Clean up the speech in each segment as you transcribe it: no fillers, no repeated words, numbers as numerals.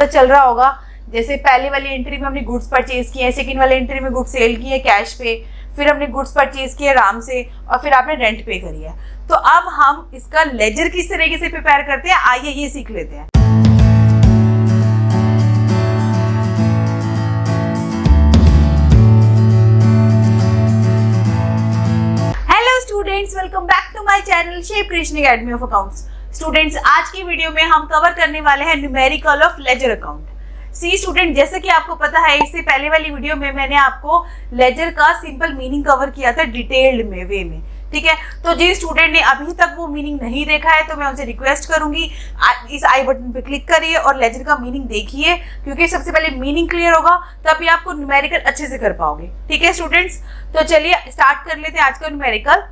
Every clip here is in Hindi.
तो चल रहा होगा। जैसे पहले वाली एंट्री में हमने गुड्स परचेज किए हैं, सेकंड वाली एंट्री में गुड्स सेल किए कैश पे, फिर हमने गुड्स परचेज किए राम से, और फिर आपने रेंट पे करी है। तो अब हम इसका लेजर किस तरीके से प्रिपेयर करते हैं, आइए ये सीख लेते हैं। Hello students, welcome back to my channel shape creation academy of accounts. Students, आज की वीडियो में हम कवर करने वाले हैं numerical of ledger account. See student, जैसे कि आपको पता है, इससे पहले वाली वीडियो में मैंने आपको लेजर का सिंपल मीनिंग कवर किया था डिटेल्ड में वे में, ठीक है। तो जिस स्टूडेंट ने अभी तक वो मीनिंग नहीं देखा है तो मैं उनसे रिक्वेस्ट करूंगी इस आई बटन पे क्लिक करिए और लेजर का मीनिंग देखिए, क्योंकि सबसे पहले मीनिंग क्लियर होगा तभी आपको न्यूमेरिकल अच्छे से कर पाओगे, ठीक है स्टूडेंट्स। तो चलिए स्टार्ट कर लेते हैं आज का न्यूमेरिकल।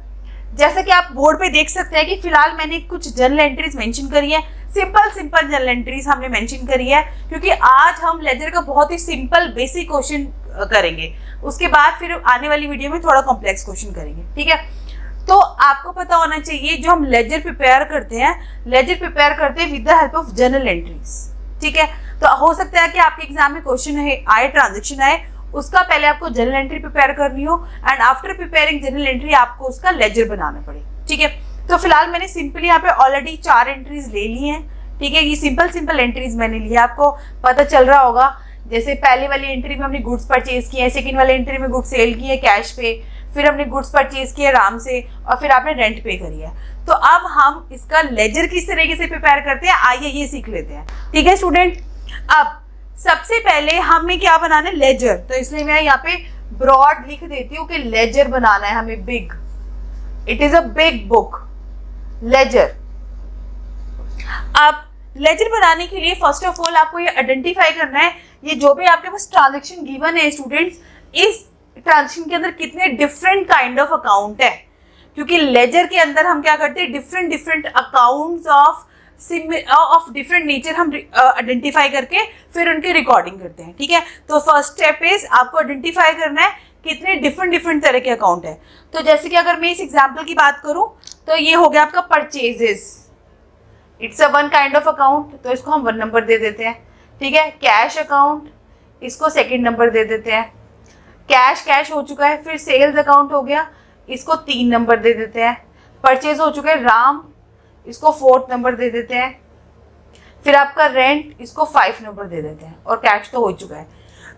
जैसे कि आप बोर्ड पे देख सकते हैं कि फिलहाल मैंने कुछ जर्नल एंट्रीज मेंशन करी है, सिंपल जर्नल एंट्रीज हमने मेंशन करी है, क्योंकि आज हम लेजर का बहुत ही सिंपल बेसिक क्वेश्चन करेंगे, उसके बाद फिर आने वाली वीडियो में थोड़ा कॉम्प्लेक्स क्वेश्चन करेंगे, ठीक है। तो आपको पता होना चाहिए जो हम लेजर प्रिपेयर करते हैं with the help of journal entries, ठीक है। तो हो सकता है कि आपके एग्जाम में क्वेश्चन आए, ट्रांजेक्शन आए, उसका पहले आपको जर्नल एंट्री प्रिपेयर करनी हो and after preparing journal entry आपको उसका लेजर बनाना पड़े, ठीक है। तो फिलहाल मैंने सिंपली यहाँ पे ऑलरेडी 4 एंट्रीज ले ली हैं, ठीक है। ये सिंपल एंट्रीज मैंने ली है, आपको पता चल रहा होगा। जैसे पहले वाली एंट्री में हमने गुड्स परचेज किए हैं, सेकंड वाली एंट्री में गुड्स सेल किए कैश पे, फिर हमने गुड्स परचेज किए राम से, और फिर आपने रेंट पे करी है। तो अब हम इसका लेजर किस तरीके से प्रिपेयर करते हैं, आइए ये सीख लेते हैं, ठीक है स्टूडेंट। अब सबसे पहले हमें क्या बनाना है, लेजर। तो इसलिए मैं यहाँ पे ब्रॉड लिख देती हूँ कि लेजर बनाना है हमें, big, it is a big book ledger. अब लेजर बनाने के लिए फर्स्ट ऑफ ऑल आपको ये आइडेंटिफाई करना है, ये जो भी आपके पास ट्रांजैक्शन गिवन है स्टूडेंट्स, इस ट्रांजैक्शन के अंदर कितने डिफरेंट काइंड ऑफ अकाउंट है, क्योंकि लेजर के अंदर हम क्या करते हैं, different accounts of different nature हम आइडेंटिफाई करके फिर उनकी रिकॉर्डिंग करते हैं, ठीक है। तो फर्स्ट स्टेप इज आपको आइडेंटिफाई करना है कितने डिफरेंट तरह के अकाउंट है। तो जैसे कि अगर मैं इस एग्जांपल की बात करूं तो ये हो गया आपका purchases, it's a one kind of account, तो इसको हम 1 नंबर दे देते हैं, ठीक है। कैश अकाउंट, इसको 2nd नंबर दे देते हैं। कैश हो चुका है, फिर सेल्स अकाउंट हो गया, इसको 3 नंबर दे देते हैं। परचेज हो चुका है राम, इसको 4th नंबर दे देते हैं। फिर आपका रेंट, इसको 5 नंबर दे देते हैं, और कैश तो हो चुका है।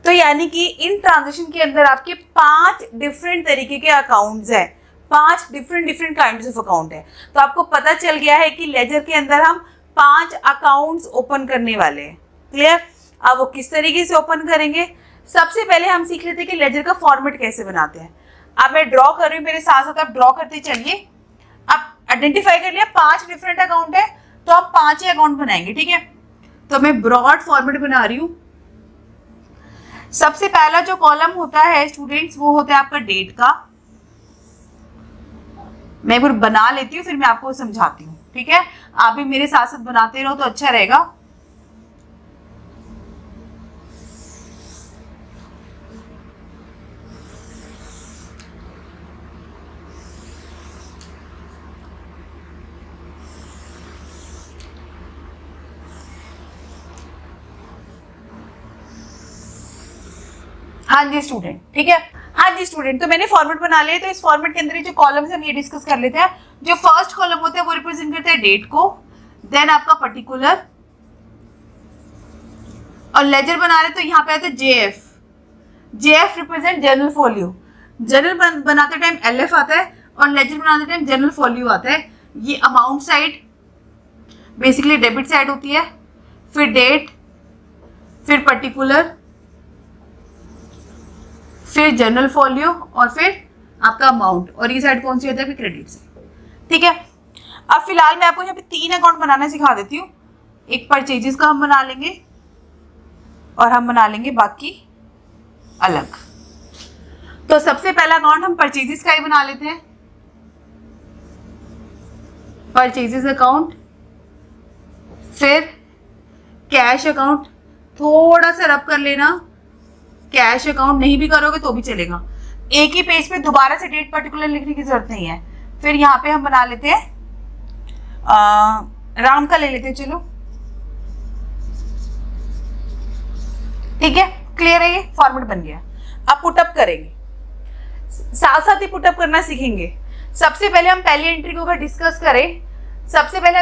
तो यानी कि इन ट्रांजेक्शन के अंदर आपके 5 डिफरेंट तरीके के अकाउंट्स हैं, 5 डिफरेंट काइंड्स ऑफ अकाउंट है। तो आपको पता चल गया है कि लेजर के अंदर हम 5 अकाउंट्स ओपन करने वाले हैं, क्लियर। अब वो किस तरीके से ओपन करेंगे, सबसे पहले हम सीख लेते हैं कि लेजर का फॉर्मेट कैसे बनाते हैं। अब मैं ड्रॉ कर रही हूँ, मेरे साथ साथ आप ड्रॉ करते चलिए। अब आइडेंटिफाई कर लिया 5 डिफरेंट अकाउंट है, तो आप 5 ही अकाउंट बनाएंगे, ठीक है। तो मैं ब्रॉड फॉर्मेट बना रही हूँ। सबसे पहला जो कॉलम होता है स्टूडेंट्स, वो होता है आपका डेट का। मैं एक बार बना लेती हूँ, फिर मैं आपको समझाती हूँ, ठीक है। आप भी मेरे साथ साथ बनाते रहो तो अच्छा रहेगा। हाँ जी स्टूडेंट, ठीक है। हाँ जी स्टूडेंट, तो मैंने फॉर्मेट बना लिया। तो इस फॉर्मेट के अंदर जो कॉलम्स हम ये डिस्कस कर लेते हैं। जो फर्स्ट कॉलम होता है वो रिप्रेजेंट करता है डेट को, देन आपका पर्टिकुलर, और लेजर बना रहे तो यहाँ पे आता है जेएफ रिप्रेजेंट जनरल फॉल्यू। जनरल बनाते टाइम एलएफ आता है और लेजर बनाते टाइम जनरल फॉल्यू आता है। ये amount side basically debit side होती है, फिर डेट, फिर पर्टिकुलर, फिर जनरल फॉल्यू, और फिर आपका अमाउंट, और ये साइड कौन सी होता है, क्रेडिट साइड, ठीक है। अब फिलहाल मैं आपको यहाँ पे 3 अकाउंट बनाना सिखा देती हूँ। एक परचेजेस का हम बना लेंगे और हम बना लेंगे बाकी अलग। तो सबसे पहला अकाउंट हम परचेजेस का ही बना लेते हैं, परचेजेस अकाउंट। फिर कैश अकाउंट, थोड़ा सा रब कर लेना, कैश अकाउंट नहीं भी करोगे तो भी चलेगा, एक ही पेज पे दोबारा से डेट पर्टिकुलर लिखने की जरूरत नहीं है। फिर यहाँ पे हम बना लेते हैं राम का ले लेते हैं, चलो ठीक है, क्लियर है, ये फॉर्मेट बन गया। अब पुटअप करेंगे, साथ साथ ही पुटअप करना सीखेंगे। सबसे पहले हम पहली एंट्री को अगर डिस्कस करें, सबसे पहले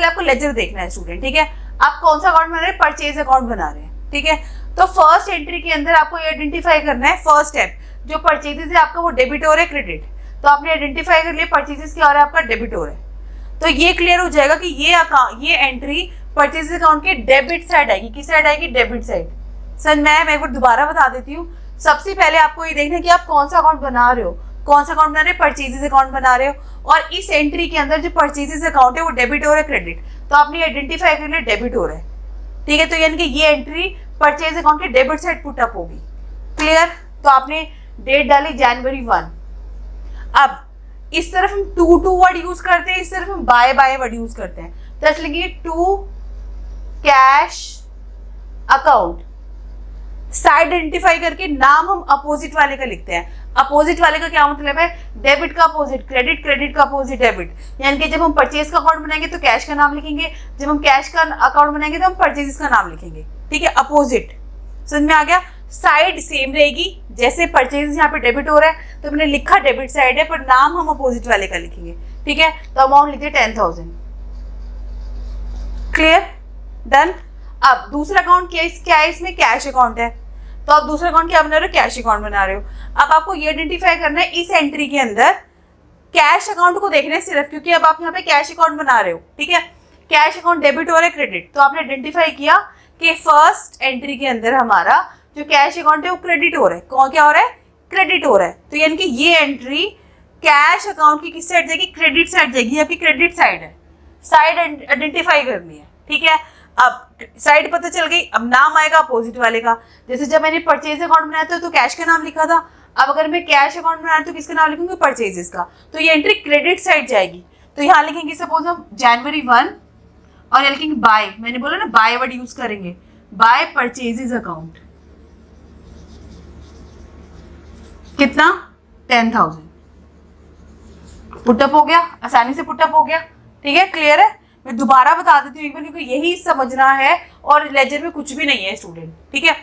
आपको लेजर देखना है स्टूडेंट, ठीक है। आप कौन सा अकाउंट बना रहे हैं? परचेज अकाउंट बना रहे हैं, ठीक है। तो फर्स्ट एंट्री के अंदर आपको ये आइडेंटिफाई करना है, फर्स्ट स्टेप जो परचेजेस है आपका वो डेबिट और है क्रेडिट। तो आपने आइडेंटिफाई कर लिया परचेजेस क्या हो रहा है आपका, डेबिट और है। तो ये क्लियर हो जाएगा कि ये एंट्री परचेज अकाउंट के डेबिट साइड आएगी। किस साइड आएगी? Debit side. सर मैं एक बार दोबारा बता देती हूँ। सबसे पहले आपको ये देखना है कि आप कौन सा अकाउंट बना रहे हो, कौन सा अकाउंट बना रहे हो? परचेजेस अकाउंट बना रहे हो, और इस एंट्री के अंदर जो परचेजेस अकाउंट है वो डेबिट और है क्रेडिट। तो आपने आइडेंटिफाई कर लिया डेबिट और है, ठीक है। तो यानी कि ये एंट्री परचेज अकाउंट के डेबिट साइड पुटअप होगी, क्लियर। तो आपने डेट डाली January 1। अब इस तरफ हम टू वर्ड यूज करते हैं, इस तरफ हम बाय वर्ड यूज करते हैं। तो ऐसे लिखेंगे to cash account, side identify करके नाम हम अपोजिट वाले का लिखते हैं। अपोजिट वाले का क्या मतलब है? डेबिट का अपोजिट क्रेडिट, क्रेडिट का अपोजिट डेबिट। यानी कि जब हम परचेज का अकाउंट बनाएंगे तो कैश का नाम लिखेंगे, जब हम कैश का अकाउंट बनाएंगे तो हम परचेजेस का नाम लिखेंगे, ठीक है। अपोजिट, समझ में आ गया। साइड सेम रहेगी, जैसे परचेज यहाँ पे डेबिट हो रहा है तो मैंने लिखा डेबिट साइड है, पर नाम हम अपोजिट वाले का लिखेंगे, ठीक है। तो अमाउंट लिख दिया 10,000, क्लियर, डन। अब दूसरा अकाउंट क्या है? इसमें कैश अकाउंट है। तो आप दूसरा अकाउंट क्या बना रहे हो? कैश अकाउंट बना रहे हो। अब आपको ये आइडेंटिफाई करना है इस एंट्री के अंदर कैश अकाउंट को देखना है सिर्फ, क्योंकि अब आप यहाँ पे कैश अकाउंट बना रहे हो, ठीक है। कैश अकाउंट डेबिट और है क्रेडिट। तो आपने आइडेंटिफाई किया कि फर्स्ट एंट्री के अंदर हमारा जो कैश अकाउंट है वो क्रेडिट हो रहा है। कौन क्या हो रहा है? क्रेडिट हो रहा है। तो यानी कि ये एंट्री कैश अकाउंट की किस साइड जाएगी? क्रेडिट साइड जाएगी। आपकी क्रेडिट साइड है, साइड आइडेंटिफाई करनी है, ठीक है। अब साइड पता चल गई, अब नाम आएगा अपोजिट वाले का। जैसे जब मैंने परचेज अकाउंट बनाया था तो कैश का नाम लिखा था, अब अगर मैं कैश अकाउंट बनाया तो किसका नाम लिखूंगी? परचेजेस का। तो ये एंट्री क्रेडिट साइड जाएगी। तो यहाँ लिखेंगे सपोज हम January 1 और यहाँ लिखेंगे बाय, मैंने बोला ना बाय वर्ड यूज करेंगे, बाय परचेजेस अकाउंट। कितना? 10,000। पुटअप हो गया, आसानी से पुटअप हो गया, ठीक है, क्लियर है। मैं दोबारा बता देती हूँ एक बार, क्योंकि यही समझना है और लेजर में कुछ भी नहीं है स्टूडेंट, ठीक है।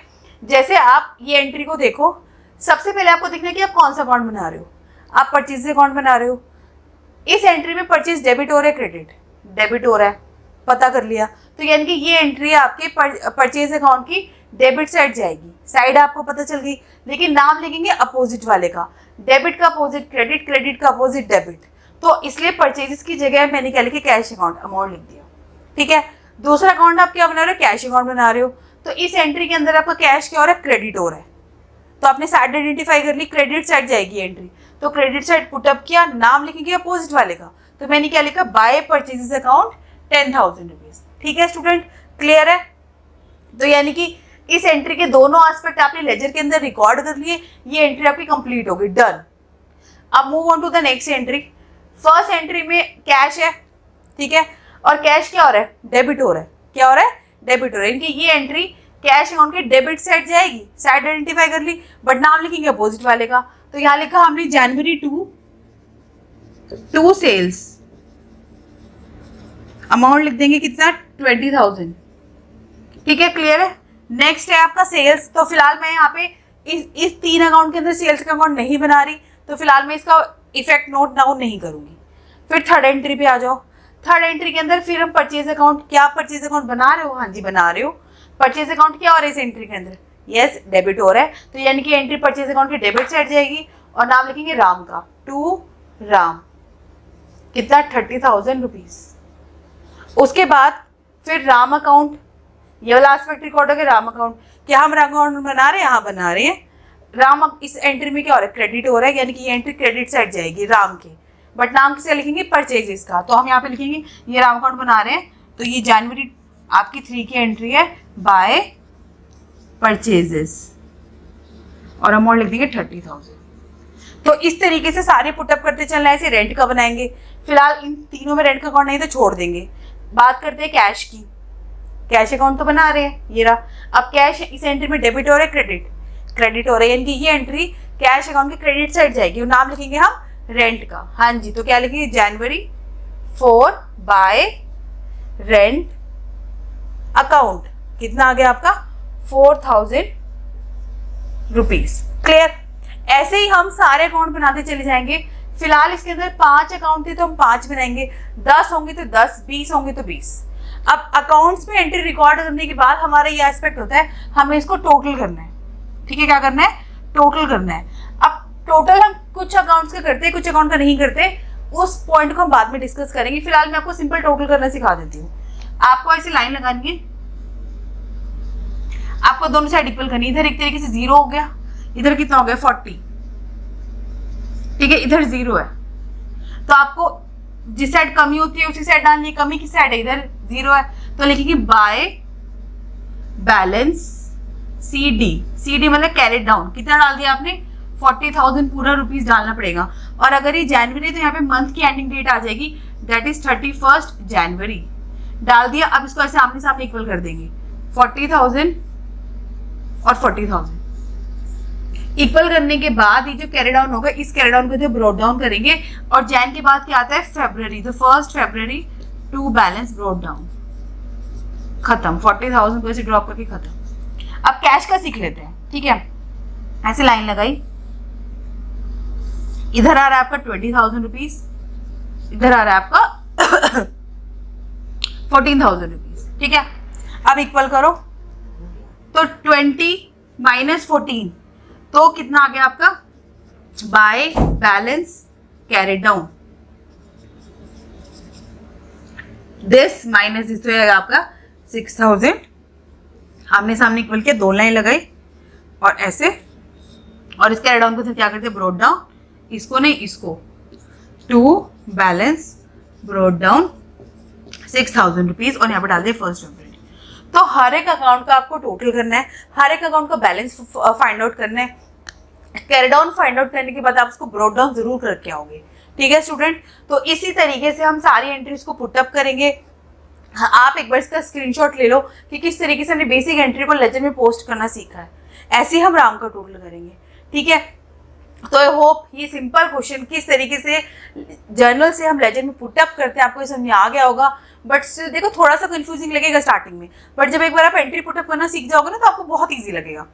जैसे आप ये एंट्री को देखो, सबसे पहले आपको देखना है कि आप कौन सा अकाउंट बना रहे हो। आप परचेज अकाउंट बना रहे हो, इस एंट्री में परचेज डेबिट हो रहा है क्रेडिट, डेबिट हो रहा है, पता कर लिया। तो यानी कि ये एंट्री आपके परचेज अकाउंट की डेबिट साइड जाएगी। साइड आपको पता चल गई, लेकिन नाम लिखेंगे अपोजिट वाले का। डेबिट का अपोजिट क्रेडिट, क्रेडिट का अपोजिट डेबिट। तो इसलिए परचेजेस की जगह मैंने क्या लिखी? कैश अकाउंट, अमाउंट लिख दिया, ठीक है। दूसरा अकाउंट आप क्या बना रहे हो? कैश अकाउंट बना रहे हो। तो इस एंट्री के अंदर आपका कैश क्या हो रहा है? क्रेडिट हो रहा है। तो आपने साइड आइडेंटिफाई कर ली, क्रेडिट साइड जाएगी एंट्री। तो क्रेडिट साइड पुटअप किया, नाम लिखेंगे अपोजिट वाले का। तो मैंने क्या लिखा? बाय परचेजेस अकाउंट 10,000 रुपीज, ठीक है स्टूडेंट, क्लियर है। तो यानी कि इस एंट्री के दोनों एस्पेक्ट आपने लेजर के अंदर रिकॉर्ड कर लिए, ये एंट्री आपकी कंप्लीट होगी, डन। अब move on to the next entry. First entry में कैश है, ठीक है, और कैश क्या हो रहा है? डेबिट हो रहा है। क्या हो रहा है? डेबिट हो रहा है। इनकी ये एंट्री कैश अकाउंट के डेबिट साइड जाएगी, साइड आइडेंटिफाई कर ली, बट नाम लिखेंगे अपोजिट वाले का। तो यहाँ लिखा हमने January 2 सेल्स, अमाउंट लिख देंगे कितना? 20,000, ठीक है, क्लियर है। नेक्स्ट है आपका सेल्स। तो फिलहाल मैं यहाँ पे इस 3 अकाउंट के अंदर सेल्स का अकाउंट नहीं बना रही, तो फिलहाल मैं इसका इफेक्ट नोट डाउन नहीं करूंगी। फिर थर्ड एंट्री पे आ जाओ। थर्ड एंट्री के अंदर फिर हम परचेज अकाउंट, क्या आप परचेज अकाउंट बना रहे हो? हाँ जी बना रहे हो। परचेज अकाउंट क्या हो रहा है इस एंट्री के अंदर? यस, डेबिट हो रहा है। तो यानी कि एंट्री परचेज अकाउंट की डेबिट साइड जाएगी और नाम लिखेंगे राम का, टू राम। कितना? 30,000 रुपीज। उसके बाद फिर राम अकाउंट, ये वाला एस्पेक्ट रिकॉर्ड हो गया, राम अकाउंट। क्या हम राम अकाउंट बना रहे हैं? हाँ बना रहे हैं। राम इस एंट्री में क्या हो रहा है? क्रेडिट हो रहा है, यानी कि ये एंट्री क्रेडिट साइड जाएगी राम के, बट नाम किसे लिखेंगे? परचेजेस का। तो हम यहाँ पे लिखेंगे ये राम अकाउंट बना रहे हैं, तो ये January आपकी 3 की एंट्री है, बाय परचेजेस, और अमाउंट लिख देंगे 30,000। तो इस तरीके से सारे पुटअप करते चलना है। ऐसे रेंट का बनाएंगे। फिलहाल इन तीनों में रेंट का अकाउंट नहीं तो छोड़ देंगे। बात करते हैं कैश की। कैश अकाउंट तो बना रहे हैं, ये रहा। अब कैश इस एंट्री में डेबिट हो रहा है, क्रेडिट, क्रेडिट हो रहा है, यानी कि ये एंट्री कैश अकाउंट की क्रेडिट साइड जाएगी और नाम लिखेंगे हम रेंट का। हाँ जी, तो क्या लिखेंगे? January 4 bye rent account. कितना आ गया आपका? 4,000 रुपीज। क्लियर? ऐसे ही हम सारे अकाउंट बनाते चले जाएंगे। फिलहाल इसके अंदर 5 अकाउंट थे तो हम 5 बनाएंगे, 10 होंगे तो 10, 20 होंगे तो 20। अब अकाउंट्स में एंट्री रिकॉर्ड करने के बाद हमारा ये एस्पेक्ट होता है, हमें इसको टोटल करना है। ठीक है, क्या करना है? टोटल करना है। अब टोटल हम कुछ अकाउंट्स का करते हैं, कुछ अकाउंट का नहीं करते, उस पॉइंट को हम बाद में डिस्कस करेंगे। फिलहाल मैं आपको सिंपल टोटल करना सिखा देती हूँ। आपको ऐसी लाइन लगानी है, आपको दोनों साइड इक्वल करनी है। इधर एक तरीके से 0 हो गया, इधर कितना हो गया? 40। ठीक है, इधर 0 है तो आपको जिस साइड कमी होती है उसी साइड डालनी है। कमी किस साइड है? इधर 0 है तो लिखेंगे बाय बैलेंस CD। CD मतलब कैरेट डाउन। कितना डाल दिया आपने? 40,000 पूरा रुपीस डालना पड़ेगा। और अगर ये जनवरी तो यहाँ पे मंथ की एंडिंग डेट आ जाएगी, दैट इज 31 जनवरी। डाल दिया। अब इसको ऐसे आमने सामने इक्वल कर देंगे, 40,000 और 40,000 इक्वल करने के बाद ये जो कैरी डाउन होगा, इस कैरी डाउन को जो ब्रॉट डाउन करेंगे। और जैन के बाद क्या आता है? फरवरी। तो 1 फरवरी टू बैलेंस ब्रॉट डाउन, खत्म। 40,000 को ऐसे ड्रॉप करके खत्म। अब कैश का सीख लेते हैं। ठीक है, ऐसे लाइन लगाई, इधर आ रहा है आपका 20,000 रुपीज, इधर आ रहा है आपका 14,000 रुपीज। ठीक है, अब इक्वल करो तो 20 माइनस 14 तो कितना आ गया आपका? By balance carried down, this minus this तो है आपका 6,000। आमने सामने इक्वल के 2 लाइन लगाई और ऐसे, और इस कैरेट डाउन को क्या करते हैं? Brought down. इसको नहीं, इसको to balance brought down 6,000 rupees और यहाँ पर डाल दिए 1 फरवरी। तो हर एक अकाउंट का आपको टोटल करना है, हर एक अकाउंट का बैलेंस फाइंड आउट करना है। कैरी डाउन फाइंड आउट करने के बाद आप उसको ब्रॉट डाउन जरूर करके आओगे। ठीक है स्टूडेंट, तो इसी तरीके से हम सारी एंट्रीज को पुटअप करेंगे। आप एक बार इसका स्क्रीनशॉट ले लो कि किस तरीके से हमने बेसिक एंट्री को लेजर में पोस्ट करना सीखा है। ऐसे ही हम राम का टोटल करेंगे। ठीक है, तो आई होप ये सिंपल क्वेश्चन किस तरीके से जर्नल से हम लेजर में पुटअप करते हैं आपको ये समझ में आ गया होगा। बट देखो थोड़ा सा कंफ्यूजिंग लगेगा स्टार्टिंग में, बट जब एक बार आप एंट्री पुटअप करना सीख जाओगे ना तो आपको बहुत ईजी लगेगा।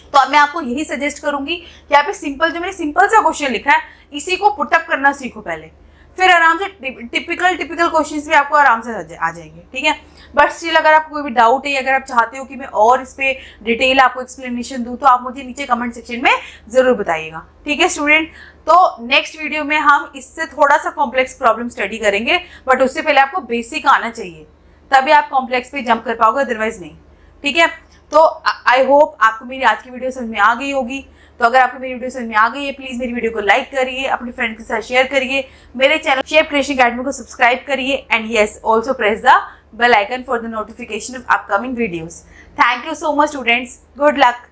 तो अब मैं आपको यही सजेस्ट करूंगी कि आप सिंपल, जो मैंने सिंपल सा क्वेश्चन लिखा है इसी को पुटअप करना सीखो पहले, फिर आराम से टिपिकल क्वेश्चंस भी आपको आराम से आ जाएंगे। ठीक है, बट स्टिल अगर आपको कोई भी डाउट है, अगर आप चाहते हो कि मैं और इस पे डिटेल आपको एक्सप्लेनेशन दूं तो आप मुझे नीचे कमेंट सेक्शन में जरूर बताइएगा। ठीक है स्टूडेंट, तो नेक्स्ट वीडियो में हम इससे थोड़ा सा कॉम्प्लेक्स प्रॉब्लम स्टडी करेंगे, बट उससे पहले आपको बेसिक आना चाहिए, तभी आप कॉम्प्लेक्स पे जंप कर पाओगे, अदरवाइज नहीं। ठीक है, तो आई होप आपको मेरी आज की वीडियो समझ में आ गई होगी। तो अगर आपको मेरी वीडियो समझ में आ गई है, प्लीज मेरी वीडियो को लाइक करिए, अपने फ्रेंड्स के साथ शेयर करिए, मेरे चैनल शेप क्रिएशन अकेडमी को सब्सक्राइब करिए, and yes also press the bell icon for the notification of upcoming videos. Thank you so much students, good luck.